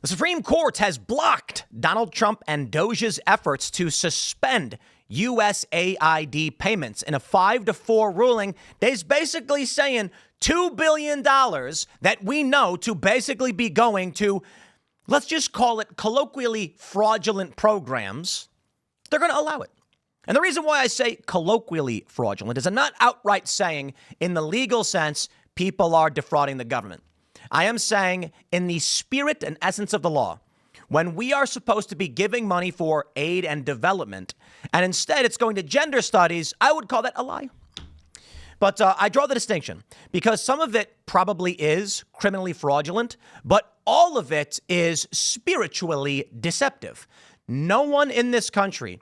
The Supreme Court has blocked Donald Trump and DOJ's efforts to suspend USAID payments in a 5-4 ruling. They're basically saying $2 billion that we know to basically be going to, let's just call it colloquially, fraudulent programs. They're going to allow it. And the reason why I say colloquially fraudulent is I'm not outright saying in the legal sense people are defrauding the government. I am saying in the spirit and essence of the law, when we are supposed to be giving money for aid and development, and instead it's going to gender studies, I would call that a lie. But I draw the distinction because some of it probably is criminally fraudulent, but all of it is spiritually deceptive. No one in this country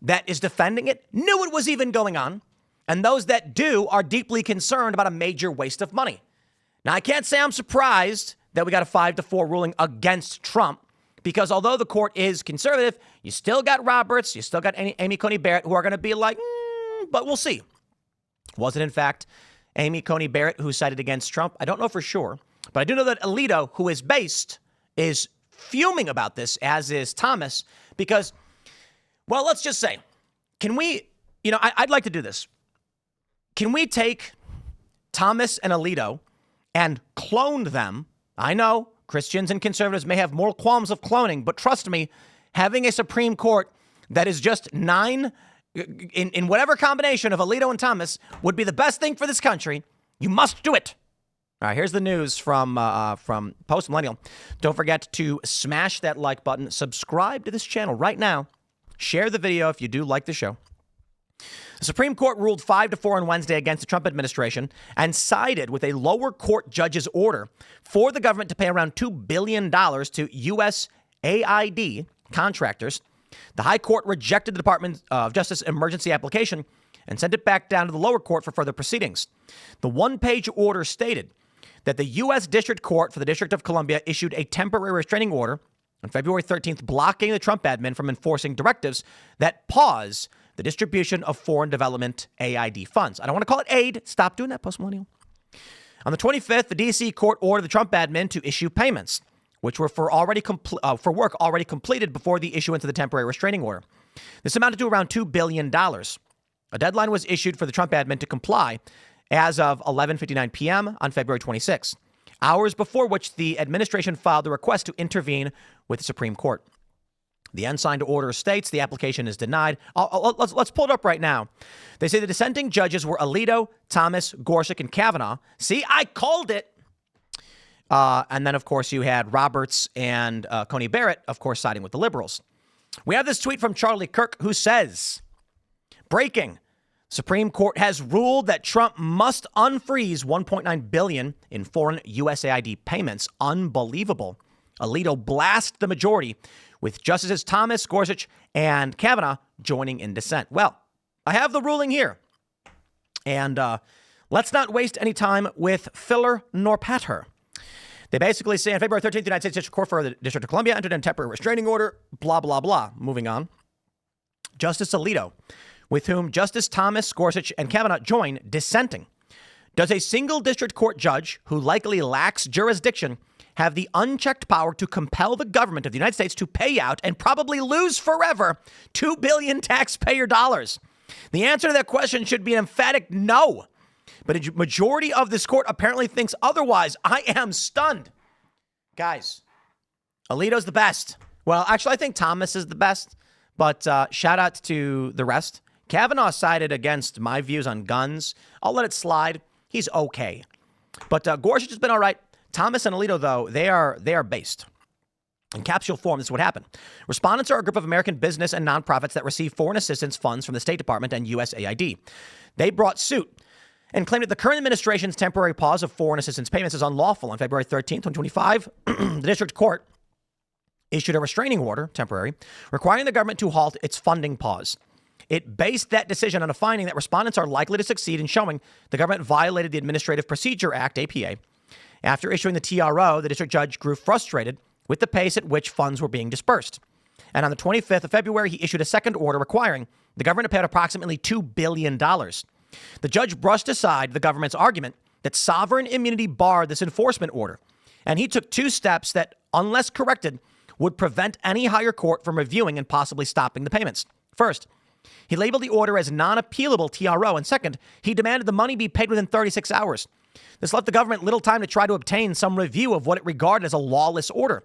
that is defending it knew it was even going on. And those that do are deeply concerned about a major waste of money. Now, I can't say I'm surprised that we got a 5-4 ruling against Trump, because although the court is conservative, you still got Roberts, you still got Amy Coney Barrett, who are going to be like, but we'll see. Was it, in fact, Amy Coney Barrett who sided against Trump? I don't know for sure. But I do know that Alito, who is based, is fuming about this, as is Thomas, because, well, let's just say, can we, I'd like to do this. Can we take Thomas and Alito and clone them? I know Christians and conservatives may have more qualms of cloning, but trust me, having a Supreme Court that is just 9 in whatever combination of Alito and Thomas would be the best thing for this country. You must do it. All right, here's the news from Post Millennial. Don't forget to smash that like button. Subscribe to this channel right now. Share the video if you do like the show. The Supreme Court ruled 5-4 on Wednesday against the Trump administration and sided with a lower court judge's order for the government to pay around $2 billion to USAID contractors. The high court rejected the Department of Justice emergency application and sent it back down to the lower court for further proceedings. The one-page order stated that the U.S. District Court for the District of Columbia issued a temporary restraining order on February 13th, blocking the Trump admin from enforcing directives that pause the distribution of foreign development AID funds. I don't want to call it aid. Stop doing that, postmillennial. On the 25th, the D.C. court ordered the Trump admin to issue payments, which were for work already completed before the issuance of the temporary restraining order. This amounted to around $2 billion. A deadline was issued for the Trump admin to comply as of 11:59 p.m. on February 26, hours before which the administration filed a request to intervene with the Supreme Court. The unsigned order states the application is denied. Let's pull it up right now. They say the dissenting judges were Alito, Thomas, Gorsuch, and Kavanaugh. See, I called it. And then, of course, you had Roberts and Coney Barrett, of course, siding with the liberals. We have this tweet from Charlie Kirk, who says, breaking, Supreme Court has ruled that Trump must unfreeze $1.9 billion in foreign USAID payments. Unbelievable. Alito blast the majority, with Justices Thomas, Gorsuch, and Kavanaugh joining in dissent. Well, I have the ruling here. And let's not waste any time with filler nor patter. They basically say on February 13th, the United States District Court for the District of Columbia entered a temporary restraining order, blah, blah, blah. Moving on. Justice Alito, with whom Justice Thomas, Gorsuch, and Kavanaugh join, dissenting. Does a single district court judge who likely lacks jurisdiction have the unchecked power to compel the government of the United States to pay out and probably lose forever $2 billion taxpayer dollars? The answer to that question should be an emphatic no. But a majority of this court apparently thinks otherwise. I am stunned. Guys, Alito's the best. Well, actually, I think Thomas is the best. But shout out to the rest. Kavanaugh sided against my views on guns. I'll let it slide. He's okay. But Gorsuch has been all right. Thomas and Alito, though, they are based. In capsule form, this is what happened. Respondents are a group of American business and nonprofits that receive foreign assistance funds from the State Department and USAID. They brought suit and claimed that the current administration's temporary pause of foreign assistance payments is unlawful. On February 13th, 2025, the district court issued a restraining order, temporary, requiring the government to halt its funding pause. It based that decision on a finding that respondents are likely to succeed in showing the government violated the Administrative Procedure Act, APA. After issuing the TRO, the district judge grew frustrated with the pace at which funds were being dispersed. And on the 25th of February, he issued a second order requiring the government to pay out approximately $2 billion. The judge brushed aside the government's argument that sovereign immunity barred this enforcement order And he took two steps that, unless corrected, would prevent any higher court from reviewing and possibly stopping the payments. First, he labeled the order as non-appealable TRO. And second, he demanded the money be paid within 36 hours. This left the government little time to try to obtain some review of what it regarded as a lawless order.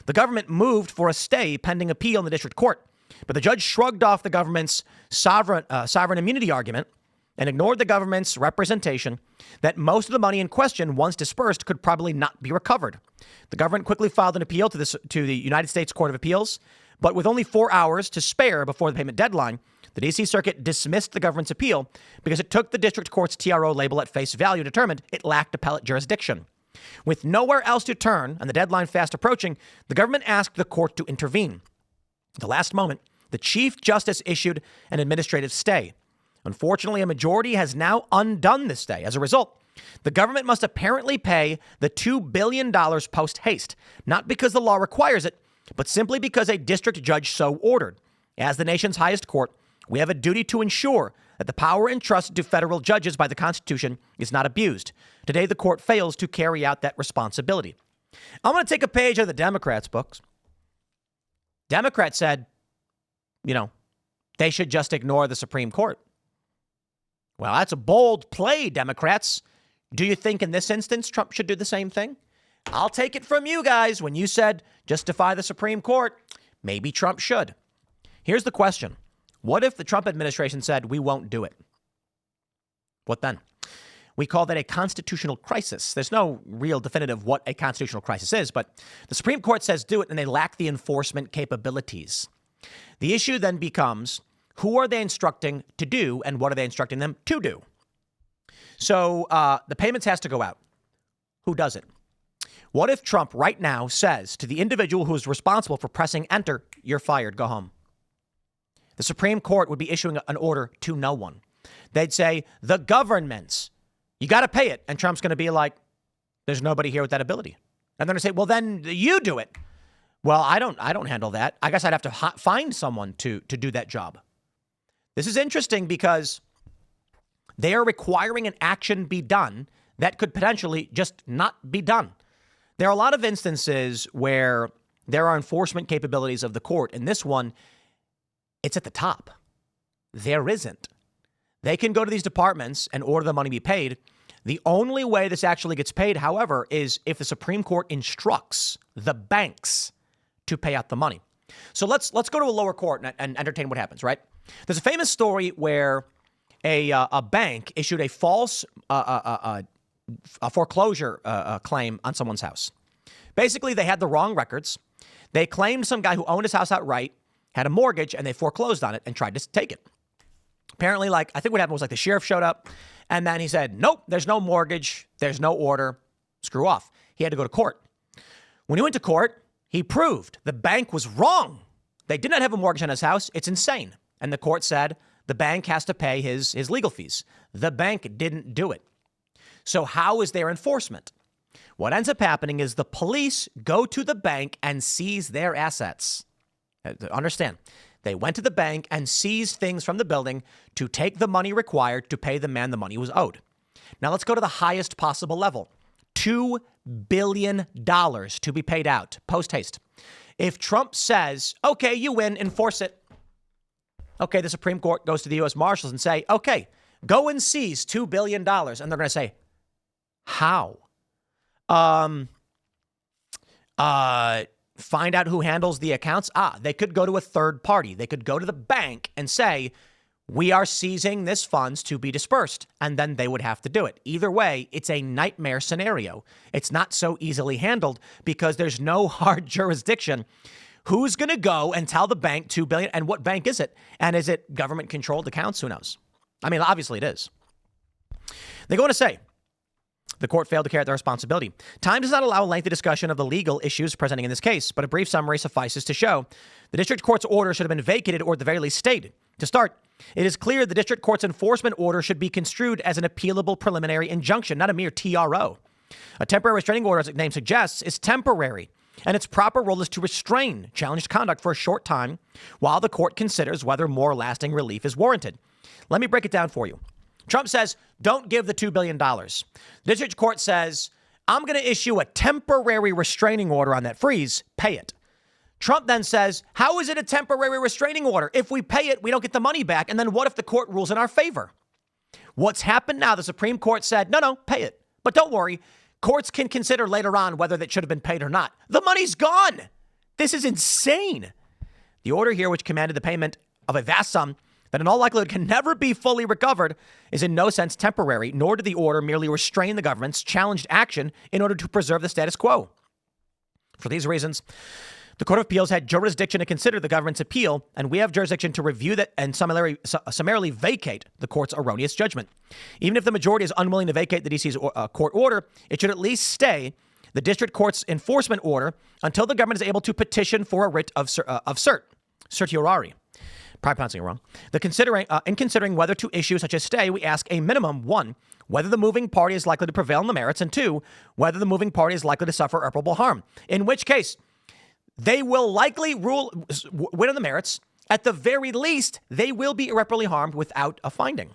The government moved for a stay pending appeal in the district court, but the judge shrugged off the government's sovereign immunity argument and ignored the government's representation that most of the money in question, once dispersed, could probably not be recovered. The government quickly filed an appeal to the United States Court of Appeals, but with only 4 hours to spare before the payment deadline, the D.C. Circuit dismissed the government's appeal because it took the district court's TRO label at face value and determined it lacked appellate jurisdiction. With nowhere else to turn and the deadline fast approaching, the government asked the court to intervene. At the last moment, the Chief Justice issued an administrative stay. Unfortunately, a majority has now undone this stay. As a result, the government must apparently pay the $2 billion post haste, not because the law requires it, but simply because a district judge so ordered. As the nation's highest court, we have a duty to ensure that the power entrusted to federal judges by the Constitution is not abused. Today, the court fails to carry out that responsibility. I'm going to take a page out of the Democrats' books. Democrats said, they should just ignore the Supreme Court. Well, that's a bold play, Democrats. Do you think in this instance Trump should do the same thing? I'll take it from you guys when you said justify the Supreme Court. Maybe Trump should. Here's the question. What if the Trump administration said we won't do it? What then? We call that a constitutional crisis. There's no real definitive what a constitutional crisis is, but the Supreme Court says do it and they lack the enforcement capabilities. The issue then becomes, who are they instructing to do and what are they instructing them to do? So the payments has to go out. Who does it? What if Trump right now says to the individual who is responsible for pressing enter, you're fired, go home? The Supreme Court would be issuing an order to no one. They'd say, the governments, you got to pay it. And Trump's going to be like, there's nobody here with that ability. And they're going to say, well, then you do it. Well, I don't handle that. I guess I'd have to find someone to do that job. This is interesting because they are requiring an action be done that could potentially just not be done. There are a lot of instances where there are enforcement capabilities of the court. In this one, it's at the top. There isn't. They can go to these departments and order the money be paid. The only way this actually gets paid, however, is if the Supreme Court instructs the banks to pay out the money. So let's go to a lower court and entertain what happens, right? There's a famous story where a bank issued a false foreclosure claim on someone's house. Basically, they had the wrong records. They claimed some guy who owned his house outright had a mortgage and they foreclosed on it and tried to take it. Apparently, I think what happened was the sheriff showed up and then he said, nope, there's no mortgage. There's no order. Screw off. He had to go to court. When he went to court, he proved the bank was wrong. They did not have a mortgage on his house. It's insane. And the court said the bank has to pay his legal fees. The bank didn't do it. So how is there enforcement? What ends up happening is the police go to the bank and seize their assets. Understand, they went to the bank and seized things from the building to take the money required to pay the man the money was owed. Now let's go to the highest possible level. $2 billion to be paid out post haste. If Trump says, okay, you win, enforce it. Okay, the Supreme Court goes to the U.S. Marshals and say, okay, go and seize $2 billion. And they're going to say, how? Find out who handles the accounts. They could go to a third party. They could go to the bank and say, we are seizing this funds to be dispersed. And then they would have to do it. Either way, it's a nightmare scenario. It's not so easily handled because there's no hard jurisdiction. Who's going to go and tell the bank $2 billion? And what bank is it? And is it government controlled accounts? Who knows? I mean, obviously it is. They go on to say, the court failed to carry out their responsibility. Time does not allow a lengthy discussion of the legal issues presenting in this case, but a brief summary suffices to show the district court's order should have been vacated or at the very least stayed. To start, it is clear the district court's enforcement order should be construed as an appealable preliminary injunction, not a mere TRO. A temporary restraining order, as its name suggests, is temporary, and its proper role is to restrain challenged conduct for a short time while the court considers whether more lasting relief is warranted. Let me break it down for you. Trump says, don't give the $2 billion. The district court says, I'm going to issue a temporary restraining order on that freeze. Pay it. Trump then says, how is it a temporary restraining order? If we pay it, we don't get the money back. And then what if the court rules in our favor? What's happened now, the Supreme Court said, no, pay it. But don't worry, courts can consider later on whether that should have been paid or not. The money's gone. This is insane. The order here, which commanded the payment of a vast sum that in all likelihood can never be fully recovered, is in no sense temporary, nor did the order merely restrain the government's challenged action in order to preserve the status quo. For these reasons, the Court of Appeals had jurisdiction to consider the government's appeal, and we have jurisdiction to review that and summarily vacate the court's erroneous judgment. Even if the majority is unwilling to vacate the D.C.'s court order, it should at least stay the district court's enforcement order until the government is able to petition for a writ of certiorari. Probably pronouncing it wrong. In considering whether to issue such a stay, we ask a minimum, 1, whether the moving party is likely to prevail on the merits, and 2, whether the moving party is likely to suffer irreparable harm, in which case they will likely win on the merits. At the very least, they will be irreparably harmed without a finding.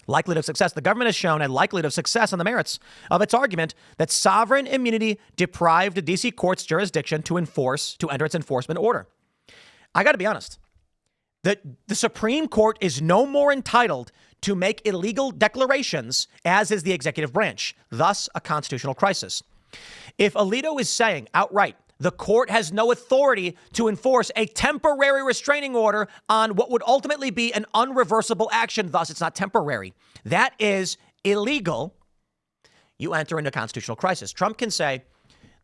Likelihood of success. The government has shown a likelihood of success on the merits of its argument that sovereign immunity deprived the D.C. court's jurisdiction to enter its enforcement order. I got to be honest. The Supreme Court is no more entitled to make illegal declarations, as is the executive branch, thus a constitutional crisis. If Alito is saying outright, the court has no authority to enforce a temporary restraining order on what would ultimately be an unreversible action, thus it's not temporary, that is illegal, you enter into a constitutional crisis. Trump can say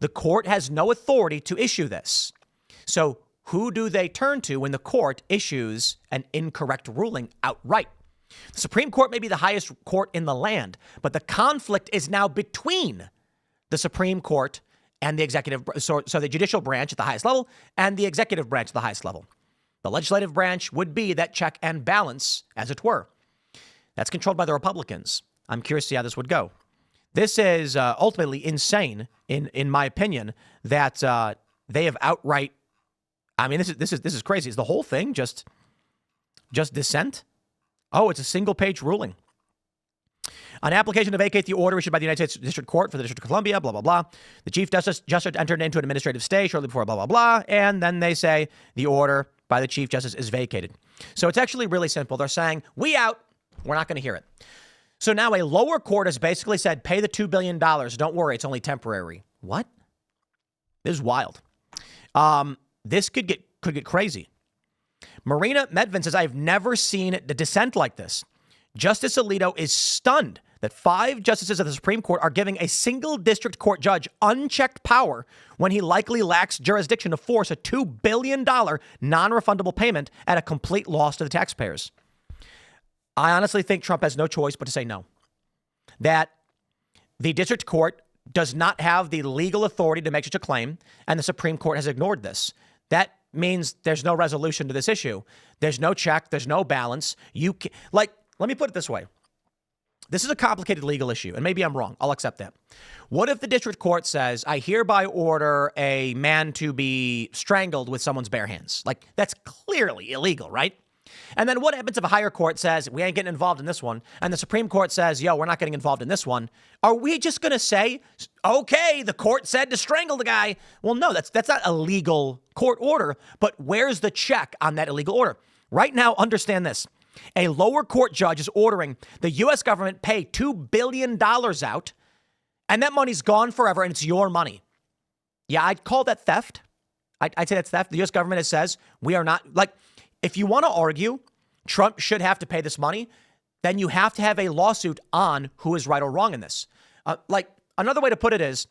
the court has no authority to issue this. So who do they turn to when the court issues an incorrect ruling outright? The Supreme Court may be the highest court in the land, but the conflict is now between the Supreme Court and the executive, so the judicial branch at the highest level and the executive branch at the highest level. The legislative branch would be that check and balance, as it were. That's controlled by the Republicans. I'm curious to see how this would go. This is ultimately insane, in my opinion, that they have outright. I mean, this is crazy. Is the whole thing just dissent? Oh, it's a single page ruling. On application to vacate the order issued by the United States District Court for the District of Columbia, blah, blah, blah. The Chief Justice entered into an administrative stay shortly before, blah, blah, blah. And then they say the order by the Chief Justice is vacated. So it's actually really simple. They're saying, we out. We're not going to hear it. So now a lower court has basically said, pay the $2 billion. Don't worry. It's only temporary. What? This is wild. This could get crazy. Marina Medvin says, I've never seen the dissent like this. Justice Alito is stunned that 5 justices of the Supreme Court are giving a single district court judge unchecked power when he likely lacks jurisdiction to force a $2 billion non-refundable payment at a complete loss to the taxpayers. I honestly think Trump has no choice but to say no. That the district court does not have the legal authority to make such a claim, and the Supreme Court has ignored this. That means there's no resolution to this issue. There's no check. There's no balance. Let me put it this way. This is a complicated legal issue, and maybe I'm wrong. I'll accept that. What if the district court says, I hereby order a man to be strangled with someone's bare hands? Like, that's clearly illegal, right? And then what happens if a higher court says, we ain't getting involved in this one, and the Supreme Court says, yo, we're not getting involved in this one? Are we just going to say, okay, the court said to strangle the guy? Well, no, that's not a legal court order, but where's the check on that illegal order? Right now, understand this. A lower court judge is ordering the U.S. government pay $2 billion out, and that money's gone forever, and it's your money. Yeah, I'd call that theft. I'd say that's theft. The U.S. government says we are not, like, if you want to argue Trump should have to pay this money, then you have to have a lawsuit on who is right or wrong in this. Like, another way to put it is,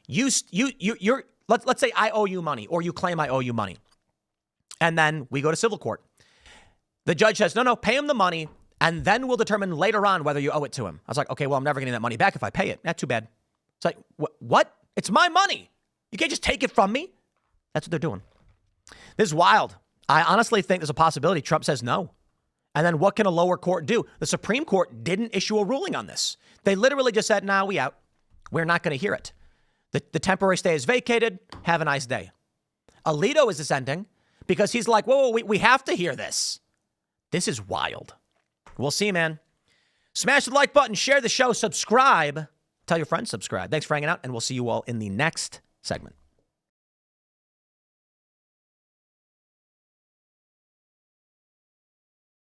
let's say I owe you money, or you claim I owe you money, and then we go to civil court. The judge says, no, pay him the money, and then we'll determine later on whether you owe it to him. I was like, okay, well, I'm never getting that money back if I pay it. Not too bad. It's like, what? It's my money. You can't just take it from me. That's what they're doing. This is wild. I honestly think there's a possibility Trump says no. And then what can a lower court do? The Supreme Court didn't issue a ruling on this. They literally just said, we out. We're not going to hear it. The temporary stay is vacated. Have a nice day. Alito is dissenting because he's like, whoa, we have to hear this. This is wild. We'll see, man. Smash the like button, share the show, subscribe Tell your friends, subscribe. Thanks for hanging out, and we'll see you all in the next segment.